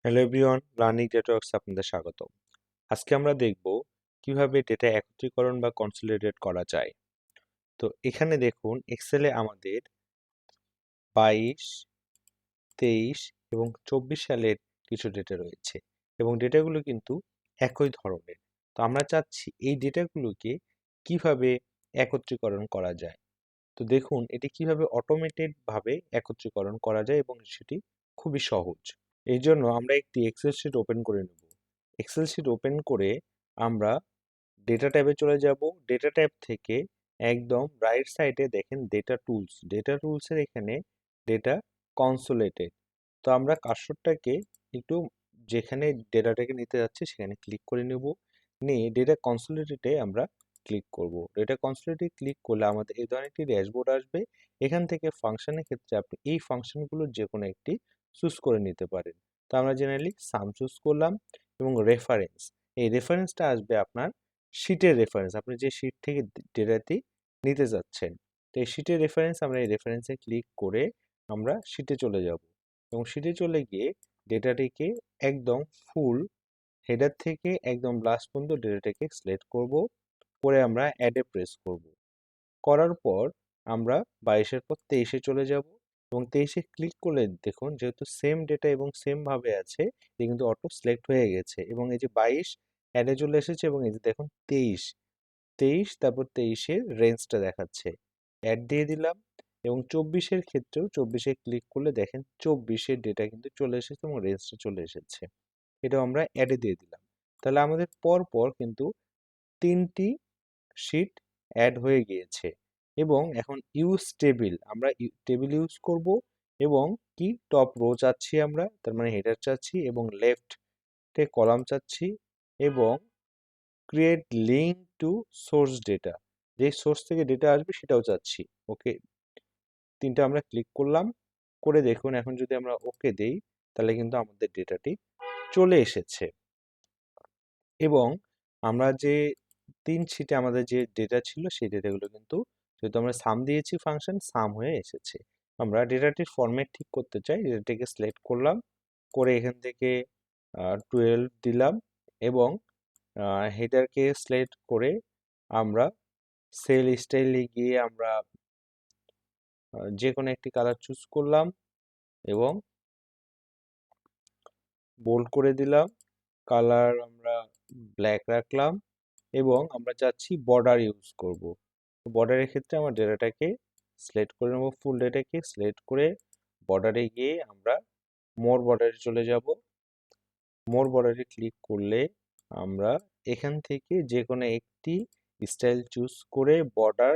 Hello everyone, learning ডেটাওয়ার্কস আপনাদের স্বাগতম। আজকে আমরা দেখব কিভাবে ডেটা একত্রীকরণ বা কনসলিডেট করা যায়। তো এখানে দেখুন এক্সেলে আমাদের 22, 23 এবং 24 সালের কিছু ডেটা রয়েছে এবং ডেটাগুলো কিন্তু একই ধরনের। তো আমরা চাচ্ছি এই ডেটাগুলোকে কিভাবে একত্রীকরণ করা যায়। তো দেখুন এটি কিভাবে অটোমেটেড ভাবে একত্রীকরণ করা যায় এবং সেটি খুবই সহজ। এই জন্য আমরা একটি এক্সেল শিট ওপেন করে নেব। এক্সেল শিট ওপেন করে আমরা ডেটা ট্যাবে চলে যাব। ডেটা ট্যাব থেকে একদম রাইট সাইডে দেখেন ডেটা টুলস। ডেটা টুলসের এখানে ডেটা কনসোলেটেড। তো আমরা কার্সরটাকে একটু যেখানে ডেটাটাকে নিতে যাচ্ছি সেখানে ক্লিক করে নেব। নিয়ে ডেটা কনসোলিডেটে আমরা ক্লিক করব। ডেটা কনসোলিডেটে ক্লিক করলে আমাদের এই ধরনের একটি ড্যাশবোর্ড আসবে। এখান থেকে ফাংশনের ক্ষেত্রে আপনি এই ফাংশনগুলোর যে কোনো একটি চুজ করে নিতে পারেন। তো আমরা জেনারেলি সাম চুজ করলাম এবং রেফারেন্স। এই রেফারেন্সটা আসবে আপনার শিটের রেফারেন্স। আপনি যে শিট থেকে ডেটাটি নিতে যাচ্ছেন। তো এই শিটের রেফারেন্স আমরা এই রেফারেন্সে ক্লিক করে আমরা শিটে চলে যাব এবং শিটে চলে গিয়ে ডেটাটিকে একদম ফুল হেডার থেকে একদম লাস্ট পর্যন্ত ডেটাটাকে সিলেক্ট করব। করে আমরা অ্যাডে প্রেস করব। করার পর আমরা 22-এর পর 23-এ চলে যাব এবং 23-এ ক্লিক করলে দেখুন যেহেতু সেম ডেটা এবং সেম ভাবে আছে এটা কিন্তু অটো সিলেক্ট হয়ে গেছে এবং এই যে 22 অ্যাডে চলে এসেছে এবং এই যে দেখুন 23 তারপর 23-এর রেঞ্জটা দেখাচ্ছে। অ্যাড দিয়ে দিলাম এবং 24-এর ক্ষেত্রেও 24-এ ক্লিক করলে দেখেন 24-এর ডেটা কিন্তু চলে এসেছে এবং রেঞ্জটা চলে এসেছে। এটাও আমরা অ্যাডে দিয়ে দিলাম। তাহলে আমাদের পর কিন্তু 3টি শিট অ্যাড হয়ে গিয়েছে এবং এখন ইউজ টেবিল আমরা টেবিল ইউজ করব এবং কি টপ রো চাচ্ছি আমরা, তার মানে হেডার চাচ্ছি এবং লেফটে কলাম চাচ্ছি এবং create link to source data, যে সোর্স থেকে ডেটা আসবে সেটাও চাচ্ছি। ওকে, তিনটা আমরা ক্লিক করলাম। করে দেখুন এখন যদি আমরা ওকে দেই তাহলে কিন্তু আমাদের ডেটাটি চলে এসেছে এবং আমরা যে 3 শিটে আমাদের যে ডেটা ছিল সেই ডেটাগুলো কিন্তু যেহেতু আমরা সাম দিয়েছি ফাংশন সাম হয়ে এসেছে। আমরা ডেটাটির ফরম্যাট ঠিক করতে চাই, ডেটাটিকে সিলেক্ট করলাম, করে এখান থেকে 12 দিলাম এবং হেডারকে সিলেক্ট করে আমরা সেল স্টাইলে গিয়ে আমরা যে কোনো একটি কালার চুজ করলাম এবং বোল্ড করে দিলাম। কালার আমরা ব্ল্যাক রাখলাম এবং আমরা চাচ্ছি বর্ডার ইউজ করব। বর্ডারের ক্ষেত্রে আমার ডেটাটাকে সিলেক্ট করে নেব, ফুল ডেটাকে সিলেক্ট করে বর্ডারে গিয়ে আমরা মোর বর্ডারে চলে যাব। মোর বর্ডারে ক্লিক করলে আমরা এখান থেকে যে কোনো একটি স্টাইল চুজ করে বর্ডার,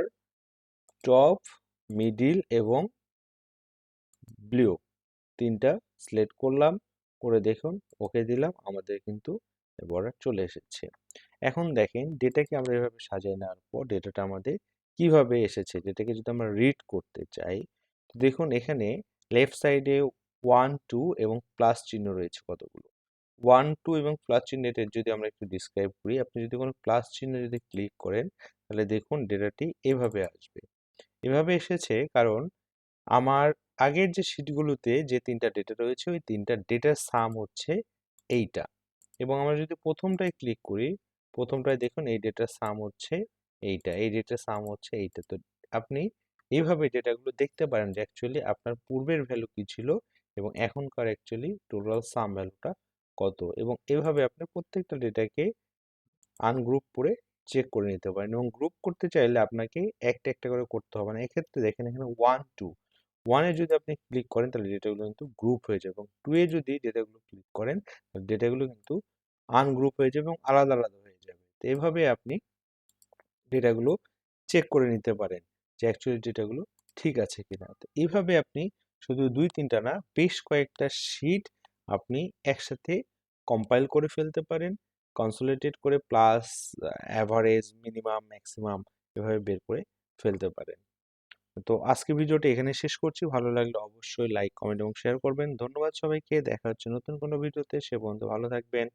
টপ, মিডিল এবং ব্লু তিনটা সিলেক্ট করলাম, করে দেখুন ওকে দিলাম, আমাদের কিন্তু বর্ডার চলে এসেছে। এখন দেখেন ডেটাকে আমরা এভাবে সাজিয়ে নেওয়ার পর ডেটাটা আমাদের কিভাবে এসেছে, ডেটাকে যদি আমরা রিড করতে চাই তো দেখুন এখানে লেফট সাইডে 1 2 এবং প্লাস চিহ্ন রয়েছে কতগুলো। 1 2 এবং প্লাস চিহ্নের যদি আমরা একটু ডিসক্রাইব করি, আপনি যদি কোনো প্লাস চিহ্ন যদি ক্লিক করেন তাহলে দেখুন ডেটাটি এভাবে আসবে। এভাবে এসেছে কারণ আমার আগের যে শিটগুলোতে যে তিনটা ডেটা রয়েছে ওই তিনটা ডেটার সাম হচ্ছে এইটা এবং আমরা যদি প্রথমটায় ক্লিক করি, প্রথমটায় দেখুন এই ডেটার সাম হচ্ছে এইটা, এই ডেটার সাম হচ্ছে এইটা। তো আপনি এইভাবে ডেটাগুলো দেখতে পারেন যে অ্যাকচুয়ালি আপনার পূর্বের ভ্যালু কি ছিল এবং এখনকার অ্যাকচুয়ালি টোটাল সাম ভ্যালুটা কত, এবং এভাবে আপনি প্রত্যেকটা ডেটাকে আনগ্রুপ করে চেক করে নিতে পারেন এবং গ্রুপ করতে চাইলে আপনাকে একটা একটা করে করতে হবে না। এক্ষেত্রে দেখেন এখানে 1 2, 1 এ যদি আপনি ক্লিক করেন তাহলে ডেটাগুলো কিন্তু গ্রুপ হয়ে যাবে এবং 2 এ যদি ডেটাগুলো ক্লিক করেন তাহলে ডেটাগুলো কিন্তু আনগ্রুপ হয়ে যাবে এবং আলাদা আলাদা হয়ে যাবে। তো এভাবে আপনি ডেটাগুলো চেক করে নিতে পারেন যে অ্যাকচুয়ালি ডেটাগুলো ঠিক আছে কিনা। তো এইভাবে আপনি শুধু 2 3টা না বেশ কয়েকটা শিট আপনি একসাথে কম্পাইল করে ফেলতে পারেন, কনসোলিডেট করে প্লাস, অ্যাভারেজ, মিনিমাম, ম্যাক্সিমাম এভাবে বের করে ফেলতে পারেন। তো আজকে ভিডিওটা এখানে শেষ করছি। ভালো লাগলে অবশ্যই লাইক, কমেন্ট এবং শেয়ার করবেন। ধন্যবাদ সবাইকে। দেখা হচ্ছে নতুন কোনো ভিডিওতে। সে পর্যন্ত ভালো থাকবেন,